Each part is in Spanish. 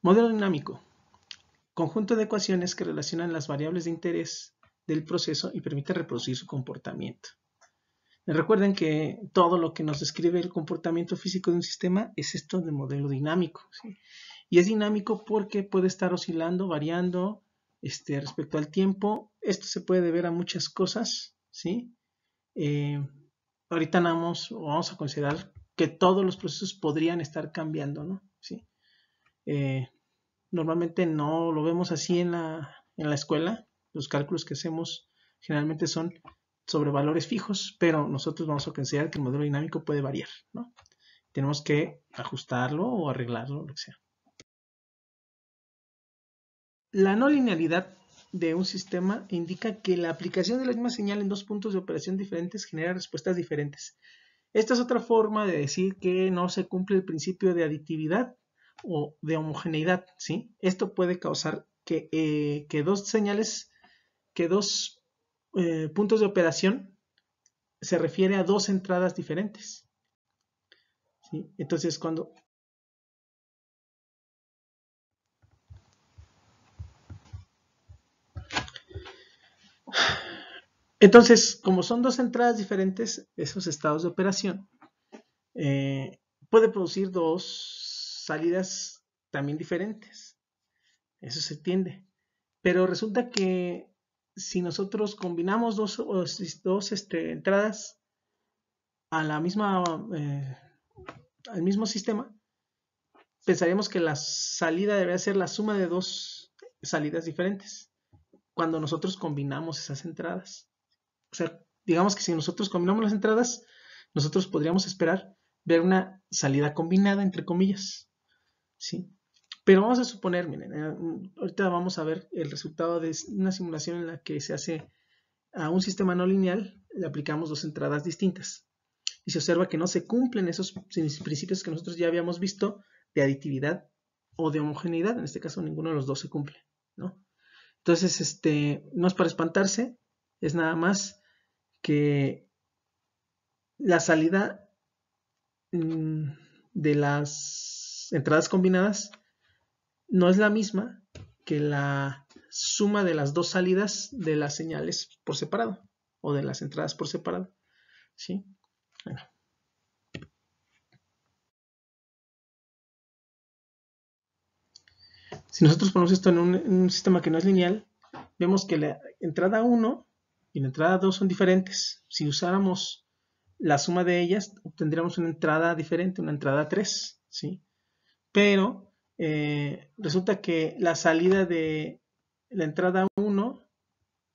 Modelo dinámico. Conjunto de ecuaciones que relacionan las variables de interés del proceso y permite reproducir su comportamiento. Recuerden que todo lo que nos describe el comportamiento físico de un sistema es esto de modelo dinámico, ¿sí? Y es dinámico porque puede estar oscilando, variando respecto al tiempo. Esto se puede deber a muchas cosas, ¿sí? Ahorita vamos a considerar que todos los procesos podrían estar cambiando, ¿no? ¿Sí? Normalmente no lo vemos así en la escuela. Los cálculos que hacemos generalmente son sobre valores fijos, pero nosotros vamos a considerar que el modelo dinámico puede variar, ¿no? Tenemos que ajustarlo o arreglarlo, lo que sea. La no linealidad de un sistema indica que la aplicación de la misma señal en dos puntos de operación diferentes genera respuestas diferentes. Esta es otra forma de decir que no se cumple el principio de aditividad o de homogeneidad, ¿sí? Esto puede causar que dos señales, que dos puntos de operación se refiere a dos entradas diferentes, ¿sí? Entonces, como son dos entradas diferentes, esos estados de operación, puede producir dos salidas también diferentes. Eso se entiende. Pero resulta que si nosotros combinamos dos entradas a la misma, al mismo sistema, pensaríamos que la salida debería ser la suma de dos salidas diferentes cuando nosotros combinamos esas entradas. O sea, digamos que si nosotros combinamos las entradas, nosotros podríamos esperar ver una salida combinada, entre comillas, ¿sí? Pero vamos a suponer, miren, ahorita vamos a ver el resultado de una simulación en la que se hace a un sistema no lineal, le aplicamos dos entradas distintas. Y se observa que no se cumplen esos principios que nosotros ya habíamos visto de aditividad o de homogeneidad. En este caso, ninguno de los dos se cumple, ¿no? Entonces, no es para espantarse, es nada más que la salida de las entradas combinadas no es la misma que la suma de las dos salidas de las señales por separado o de las entradas por separado, ¿sí? Bueno. Si nosotros ponemos esto en un sistema que no es lineal, vemos que la entrada 1 y la entrada 2 son diferentes. Si usáramos la suma de ellas, obtendríamos una entrada diferente, una entrada 3, ¿sí? Pero resulta que la salida de la entrada 1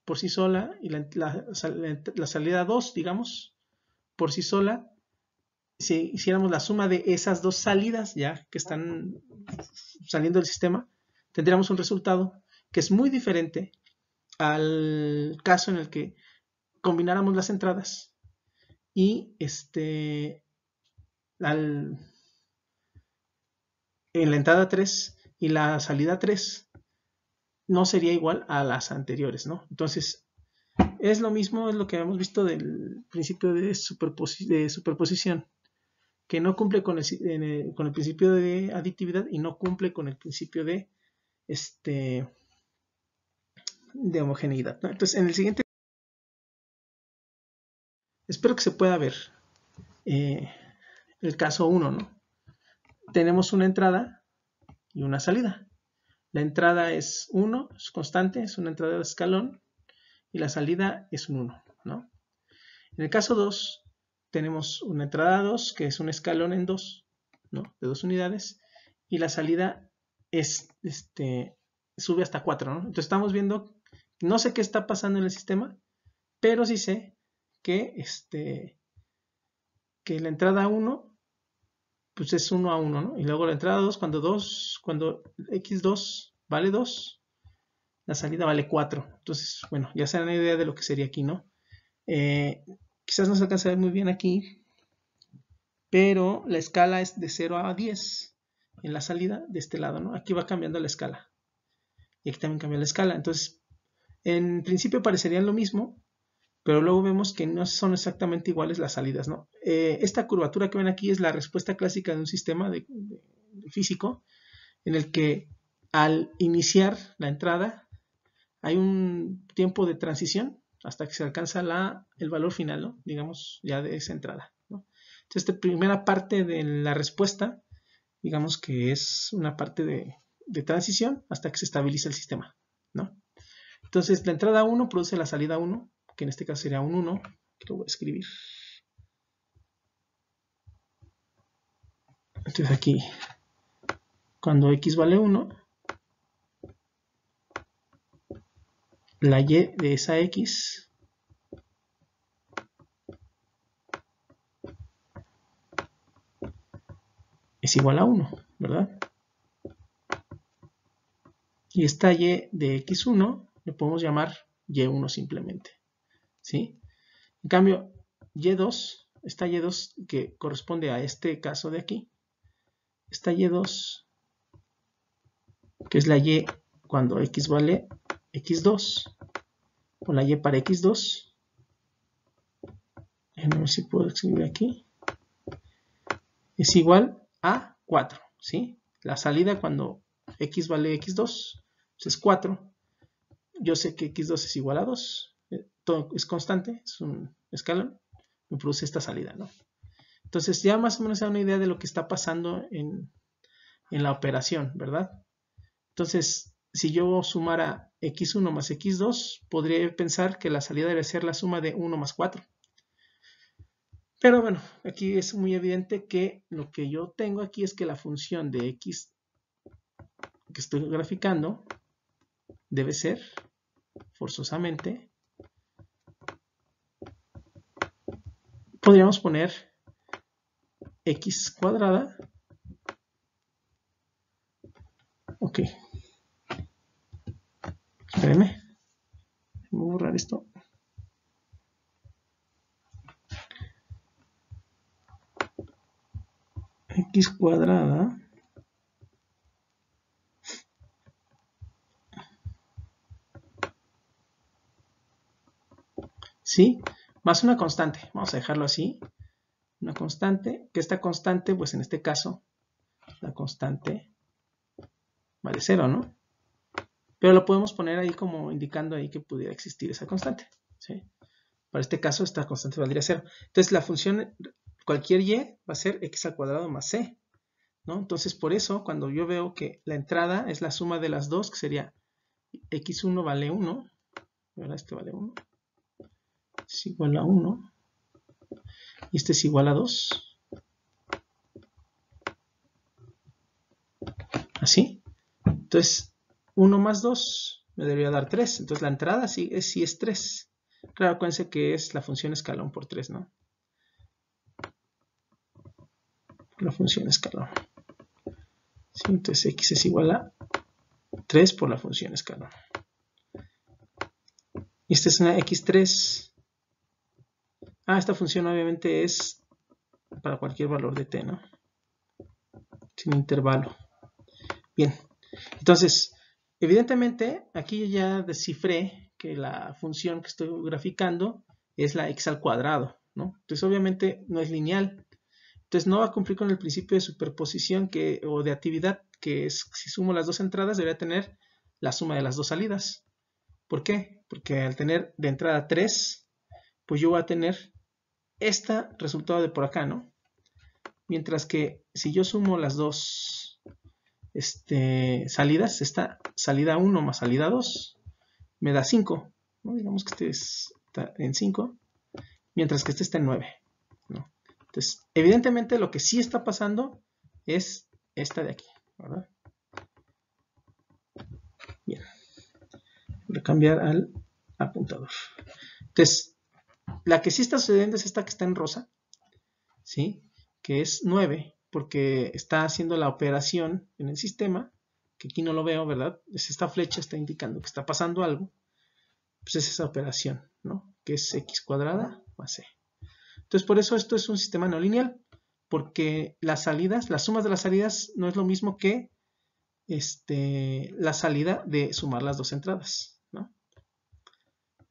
por sí sola y la salida 2, digamos, por sí sola, si hiciéramos la suma de esas dos salidas ya que están saliendo del sistema, tendríamos un resultado que es muy diferente al caso en el que combináramos las entradas y en la entrada 3 y la salida 3 no sería igual a las anteriores, ¿no? Entonces, es lo mismo, es lo que hemos visto del principio de superposición, que no cumple con el principio de aditividad y no cumple con el principio de homogeneidad, ¿no? Entonces, en el siguiente, espero que se pueda ver el caso 1, ¿no? Tenemos una entrada y una salida. La entrada es 1, es constante, es una entrada de escalón, y la salida es un 1, ¿no? En el caso 2, tenemos una entrada 2, que es un escalón en 2, ¿no? De 2 unidades, y la salida es, sube hasta 4, ¿no? Entonces estamos viendo, no sé qué está pasando en el sistema, pero sí sé que, que la entrada 1 pues es 1 a 1, ¿no? Y luego la entrada 2, cuando x2 vale 2, la salida vale 4. Entonces, bueno, ya se dan una idea de lo que sería aquí, ¿no? Quizás no se alcanza a ver muy bien aquí, pero la escala es de 0 a 10 en la salida de este lado, ¿no? Aquí va cambiando la escala. Y aquí también cambia la escala. Entonces, en principio parecerían lo mismo, pero luego vemos que no son exactamente iguales las salidas, ¿no? Esta curvatura que ven aquí es la respuesta clásica de un sistema de físico, en el que al iniciar la entrada hay un tiempo de transición hasta que se alcanza el valor final, ¿no? Digamos, ya de esa entrada, ¿no? Entonces, esta primera parte de la respuesta, digamos que es una parte de transición hasta que se estabiliza el sistema, ¿no? Entonces, la entrada 1 produce la salida 1, que en este caso sería un 1, que lo voy a escribir. Entonces aquí, cuando x vale 1, la y de esa x es igual a 1, ¿verdad? Y esta y de x1 le podemos llamar y1 simplemente, ¿sí? En cambio, y2, esta y2 que corresponde a este caso de aquí, esta y2, que es la y cuando x vale x2, o la y para x2, a ver si puedo escribir aquí, es igual a 4, ¿sí? La salida cuando x vale x2 pues es 4. Yo sé que x2 es igual a 2, todo es constante, es un escalón, me produce esta salida, ¿no? Entonces ya más o menos se da una idea de lo que está pasando en la operación, ¿verdad? Entonces, si yo sumara x1 más x2, podría pensar que la salida debe ser la suma de 1 más 4. Pero bueno, aquí es muy evidente que lo que yo tengo aquí es que la función de x que estoy graficando debe ser forzosamente, podríamos poner x cuadrada. Ok, espérenme, voy a borrar esto. X cuadrada ¿sí? Más una constante, vamos a dejarlo así, una constante, que esta constante, pues en este caso, la constante vale 0, ¿no? Pero lo podemos poner ahí como indicando ahí que pudiera existir esa constante, ¿sí? Para este caso, esta constante valdría 0. Entonces, la función, cualquier y va a ser x al cuadrado más c, ¿no? Entonces, por eso, cuando yo veo que la entrada es la suma de las dos, que sería x1 vale 1, ¿verdad? Este vale 1, es igual a 1, y este es igual a 2, así. Entonces, 1 más 2 me debería dar 3. Entonces, la entrada sí es 3. Claro, acuérdense que es la función escalón por 3, ¿no? La función escalón. ¿Sí? Entonces, x es igual a 3 por la función escalón. Y esta es una x3. Esta función obviamente es para cualquier valor de t, ¿no? Sin intervalo. Bien. Entonces, evidentemente, aquí yo ya descifré que la función que estoy graficando es la x al cuadrado, ¿no? Entonces, obviamente, no es lineal. Entonces, no va a cumplir con el principio de superposición o de actividad, que es, si sumo las dos entradas, debería tener la suma de las dos salidas. ¿Por qué? Porque al tener de entrada 3, pues yo voy a tener este resultado de por acá, ¿no? Mientras que si yo sumo las dos salidas, esta salida 1 más salida 2 me da 5, ¿no? Digamos que este está en 5, mientras que este está en 9, ¿no? Entonces, evidentemente lo que sí está pasando es esta de aquí, ¿verdad? Bien, voy a cambiar al apuntador. Entonces, la que sí está sucediendo es esta que está en rosa, ¿sí? Que es 9, porque está haciendo la operación en el sistema, que aquí no lo veo, ¿verdad? Es esta flecha está indicando que está pasando algo, pues es esa operación, ¿no? Que es x cuadrada más c. Entonces, por eso esto es un sistema no lineal, porque las salidas, las sumas de las salidas no es lo mismo que la salida de sumar las dos entradas, ¿no?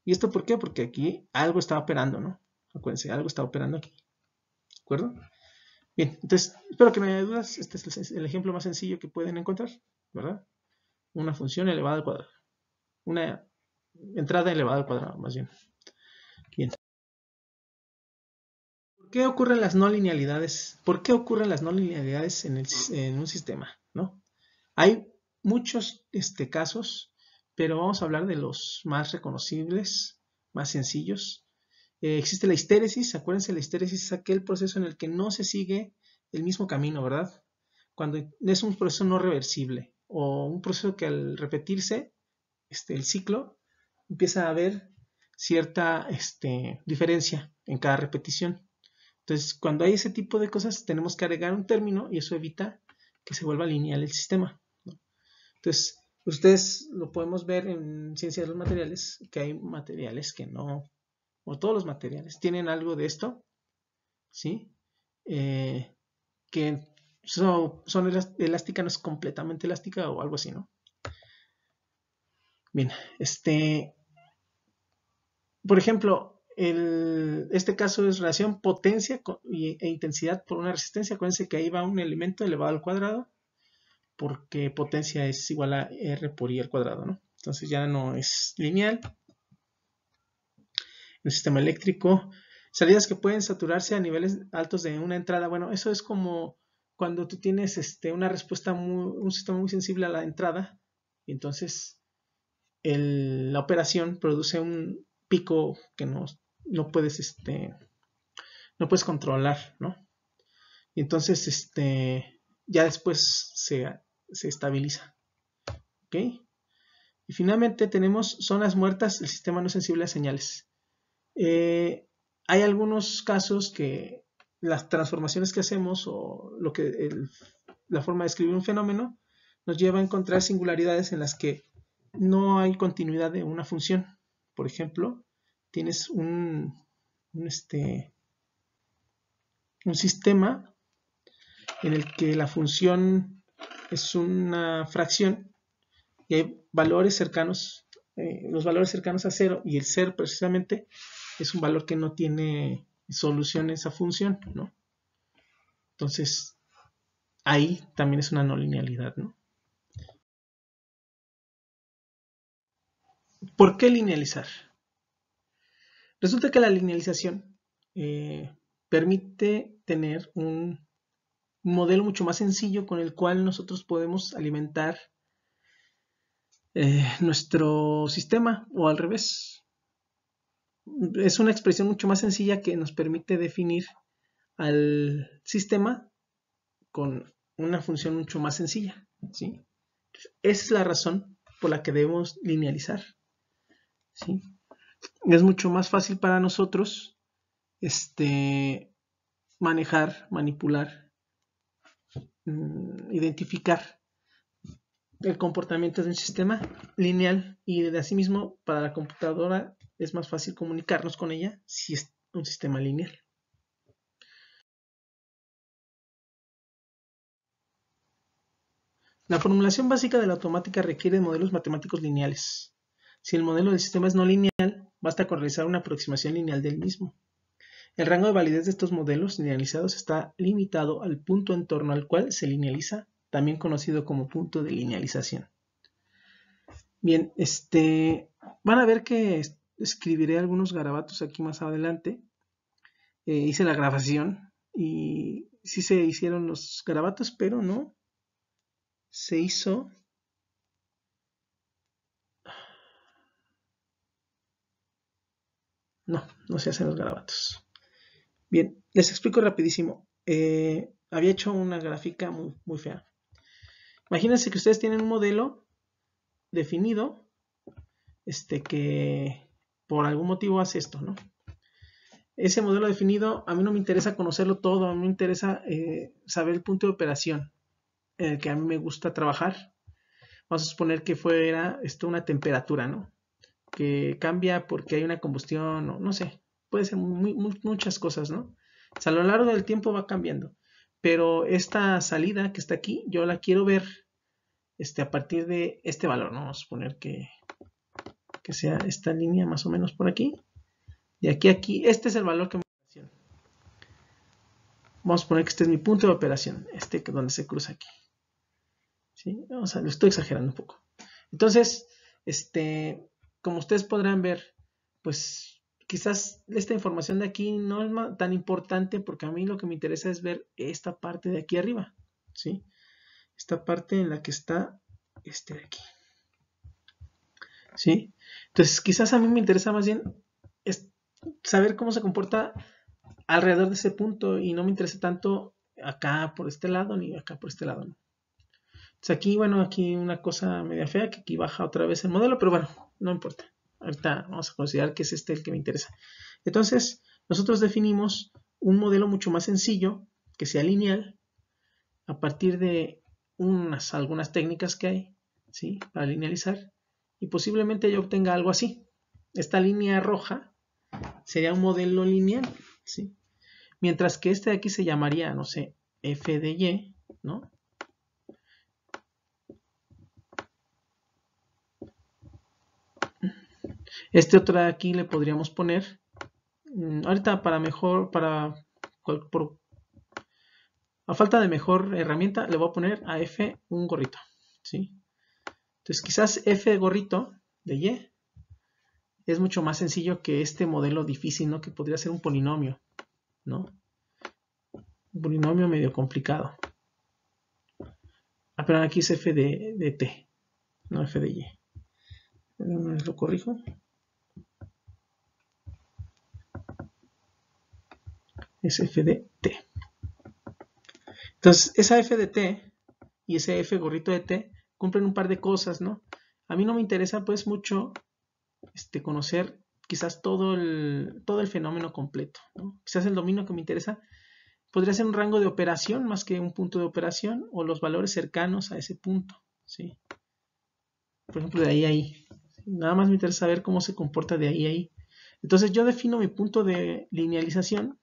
¿Y esto por qué? Porque aquí algo está operando, ¿no? Acuérdense, algo está operando aquí, ¿de acuerdo? Bien, entonces espero que no haya dudas. Este es el ejemplo más sencillo que pueden encontrar, ¿verdad? Una función elevada al cuadrado. Una entrada elevada al cuadrado, más bien. Bien. ¿Por qué ocurren las no linealidades? ¿Por qué ocurren las no linealidades en un sistema? ¿No? Hay muchos casos, pero vamos a hablar de los más reconocibles, más sencillos. Existe la histéresis. Acuérdense, la histéresis es aquel proceso en el que no se sigue el mismo camino, ¿verdad? Cuando es un proceso no reversible o un proceso que al repetirse el ciclo empieza a haber cierta diferencia en cada repetición. Entonces, cuando hay ese tipo de cosas, tenemos que agregar un término y eso evita que se vuelva lineal el sistema, ¿no? Entonces, ustedes lo podemos ver en ciencia de los materiales, que hay materiales que no, o todos los materiales tienen algo de esto, ¿sí? Que son elástica, no es completamente elástica o algo así, ¿no? Bien, por ejemplo, este caso es relación potencia e intensidad por una resistencia. Acuérdense que ahí va un elemento elevado al cuadrado, porque potencia es igual a R por I al cuadrado, ¿no? Entonces ya no es lineal. Un sistema eléctrico, salidas que pueden saturarse a niveles altos de una entrada. Bueno, eso es como cuando tú tienes una respuesta, un sistema muy sensible a la entrada, y entonces la operación produce un pico que no puedes, no puedes controlar, ¿no? Y entonces, ya después se estabiliza, ¿ok? Y finalmente tenemos zonas muertas, el sistema no es sensible a señales. Hay algunos casos que las transformaciones que hacemos o la forma de escribir un fenómeno nos lleva a encontrar singularidades en las que no hay continuidad de una función. Por ejemplo, tienes un sistema en el que la función es una fracción y hay valores cercanos, los valores cercanos a cero, y el cero precisamente es un valor que no tiene solución esa función, ¿no? Entonces, ahí también es una no linealidad, ¿no? ¿Por qué linealizar? Resulta que la linealización permite tener un modelo mucho más sencillo con el cual nosotros podemos alimentar nuestro sistema, o al revés. Es una expresión mucho más sencilla que nos permite definir al sistema con una función mucho más sencilla, ¿sí? Esa es la razón por la que debemos linealizar, ¿sí? Es mucho más fácil para nosotros manejar, manipular, identificar el comportamiento de un sistema lineal, y de asimismo para la computadora es más fácil comunicarnos con ella si es un sistema lineal. La formulación básica de la automática requiere modelos matemáticos lineales. Si el modelo del sistema es no lineal, basta con realizar una aproximación lineal del mismo. El rango de validez de estos modelos linealizados está limitado al punto en torno al cual se linealiza, también conocido como punto de linealización. Bien, van a ver que escribiré algunos garabatos aquí más adelante. Hice la grabación y sí se hicieron los garabatos, pero no se hizo. No se hacen los garabatos. Bien, les explico rapidísimo. Había hecho una gráfica muy, muy fea. Imagínense que ustedes tienen un modelo definido, que por algún motivo hace esto, ¿no? Ese modelo definido, a mí no me interesa conocerlo todo, a mí me interesa saber el punto de operación en el que a mí me gusta trabajar. Vamos a suponer que fuera una temperatura, ¿no? Que cambia porque hay una combustión, o no sé, puede ser muchas cosas, ¿no? O sea, a lo largo del tiempo va cambiando, pero esta salida que está aquí, yo la quiero ver a partir de este valor, ¿no? Vamos a suponer que sea esta línea más o menos por aquí. De aquí a aquí, este es el valor que me Vamos a poner que este es mi punto de operación, donde se cruza aquí. ¿Sí? O sea, lo estoy exagerando un poco. Entonces, como ustedes podrán ver, pues quizás esta información de aquí no es tan importante porque a mí lo que me interesa es ver esta parte de aquí arriba, ¿sí? Esta parte en la que está de aquí, ¿sí? Entonces, quizás a mí me interesa más bien saber cómo se comporta alrededor de ese punto y no me interesa tanto acá por este lado ni acá por este lado, ¿no? Entonces aquí, bueno, aquí una cosa media fea, que aquí baja otra vez el modelo, pero bueno, no importa. Ahorita vamos a considerar que es el que me interesa. Entonces, nosotros definimos un modelo mucho más sencillo, que sea lineal, a partir de algunas técnicas que hay, ¿sí? Para linealizar, y posiblemente yo obtenga algo así. Esta línea roja sería un modelo lineal, ¿sí? Mientras que este de aquí se llamaría, no sé, f de y, ¿no? Este otro de aquí le podríamos poner, ahorita a falta de mejor herramienta, le voy a poner a f un gorrito, ¿sí? Entonces quizás f gorrito de y es mucho más sencillo que este modelo difícil, ¿no? Que podría ser un polinomio, ¿no? Un polinomio medio complicado. Ah, pero aquí es f de t, no f de y. Lo corrijo. Es f de t. Entonces, esa f de t y ese f gorrito de t cumplen un par de cosas, ¿no? A mí no me interesa pues mucho conocer quizás todo el fenómeno completo, ¿no? Quizás el dominio que me interesa podría ser un rango de operación más que un punto de operación o los valores cercanos a ese punto, ¿sí? Por ejemplo, de ahí a ahí. Nada más me interesa saber cómo se comporta de ahí a ahí. Entonces yo defino mi punto de linealización.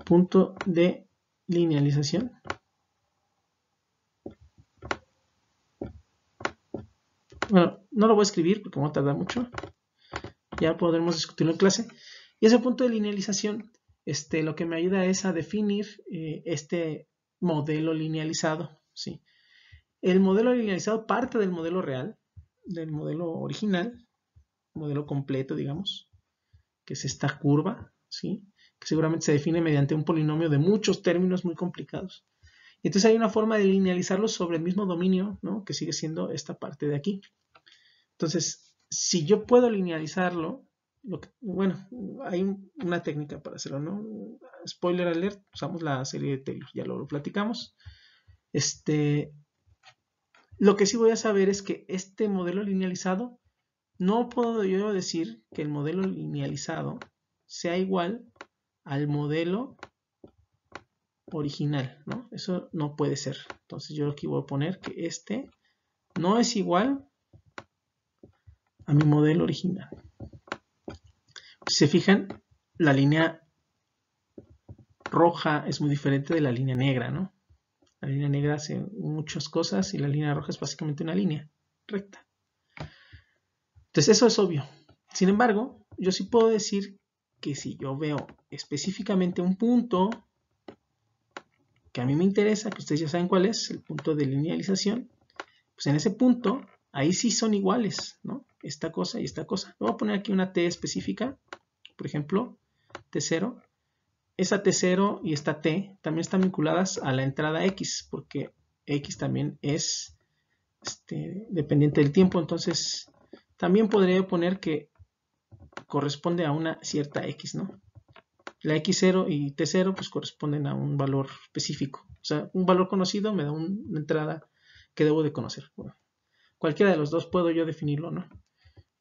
Punto de linealización. Bueno, no lo voy a escribir porque me va a tardar mucho. Ya podremos discutirlo en clase. Y ese punto de linealización, lo que me ayuda es a definir este modelo linealizado, ¿sí? El modelo linealizado parte del modelo real, del modelo original, modelo completo, digamos, que es esta curva, ¿sí? Que seguramente se define mediante un polinomio de muchos términos muy complicados. Y entonces hay una forma de linealizarlo sobre el mismo dominio, ¿no? Que sigue siendo esta parte de aquí. Entonces, si yo puedo linealizarlo, bueno, hay una técnica para hacerlo, ¿no? Spoiler alert, usamos la serie de Taylor, ya lo platicamos. Lo que sí voy a saber es que este modelo linealizado, no puedo yo decir que el modelo linealizado sea igual al modelo original, ¿no? Eso no puede ser. Entonces yo aquí voy a poner que este no es igual a mi modelo original. Si se fijan, la línea roja es muy diferente de la línea negra, ¿no? La línea negra hace muchas cosas y la línea roja es básicamente una línea recta. Entonces eso es obvio. Sin embargo, yo sí puedo decir que si yo veo específicamente un punto que a mí me interesa, que ustedes ya saben cuál es, el punto de linealización, pues en ese punto, ahí sí son iguales, ¿no? Esta cosa y esta cosa. Le voy a poner aquí una t específica, por ejemplo, t0. Esa t0 y esta t también están vinculadas a la entrada x, porque x también es dependiente del tiempo, entonces también podría poner que corresponde a una cierta x, ¿no? La x0 y t0 pues corresponden a un valor específico, o sea, un valor conocido me da una entrada que debo de conocer. Bueno, cualquiera de los dos puedo yo definirlo, ¿no?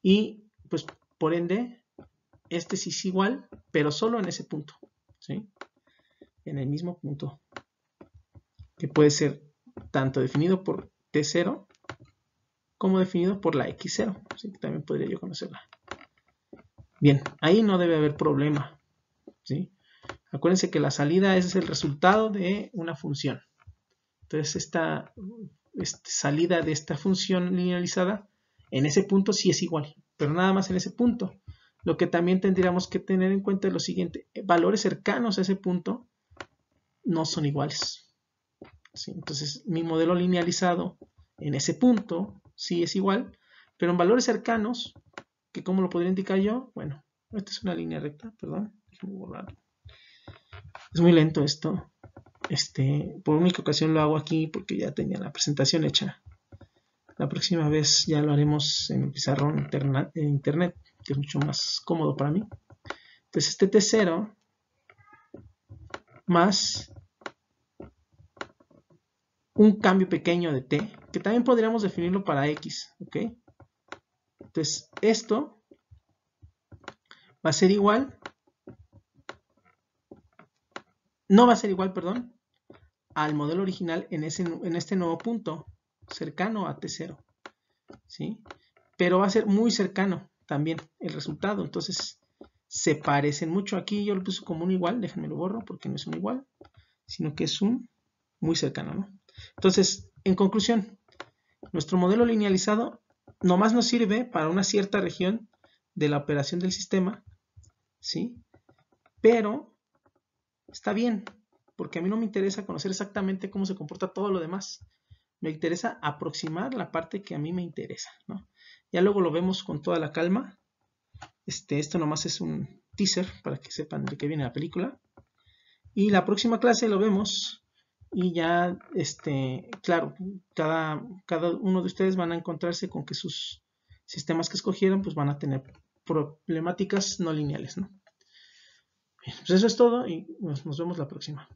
Y pues por ende, este sí es igual, pero solo en ese punto, ¿sí? En el mismo punto, que puede ser tanto definido por t0 como definido por la x0, ¿sí? Que también podría yo conocerla. Bien, ahí no debe haber problema, ¿sí? Acuérdense que la salida es el resultado de una función. Entonces esta salida de esta función linealizada en ese punto sí es igual, pero nada más en ese punto. Lo que también tendríamos que tener en cuenta es lo siguiente: valores cercanos a ese punto no son iguales. ¿Sí? Entonces, mi modelo linealizado en ese punto sí es igual, pero en valores cercanos, que ¿cómo lo podría indicar yo? Bueno, esta es una línea recta, perdón, déjenme borrar. Es muy lento esto. Por única ocasión lo hago aquí porque ya tenía la presentación hecha. La próxima vez ya lo haremos en el pizarrón internet, que es mucho más cómodo para mí. Entonces este T0 más un cambio pequeño de T, que también podríamos definirlo para X, ¿ok? Entonces esto va a ser igual, no va a ser igual, perdón, al modelo original en este nuevo punto, cercano a T0, ¿sí? Pero va a ser muy cercano también el resultado, entonces se parecen mucho. Aquí yo lo puse como un igual, déjenme lo borro porque no es un igual, sino que es un muy cercano, ¿no? Entonces, en conclusión, nuestro modelo linealizado nomás nos sirve para una cierta región de la operación del sistema, ¿sí? Pero está bien, porque a mí no me interesa conocer exactamente cómo se comporta todo lo demás. Me interesa aproximar la parte que a mí me interesa, ¿no? Ya luego lo vemos con toda la calma. Esto nomás es un teaser para que sepan de qué viene la película. Y la próxima clase lo vemos y ya, claro, cada uno de ustedes van a encontrarse con que sus sistemas que escogieron pues van a tener problemáticas no lineales, ¿no? Bien, pues eso es todo y nos vemos la próxima.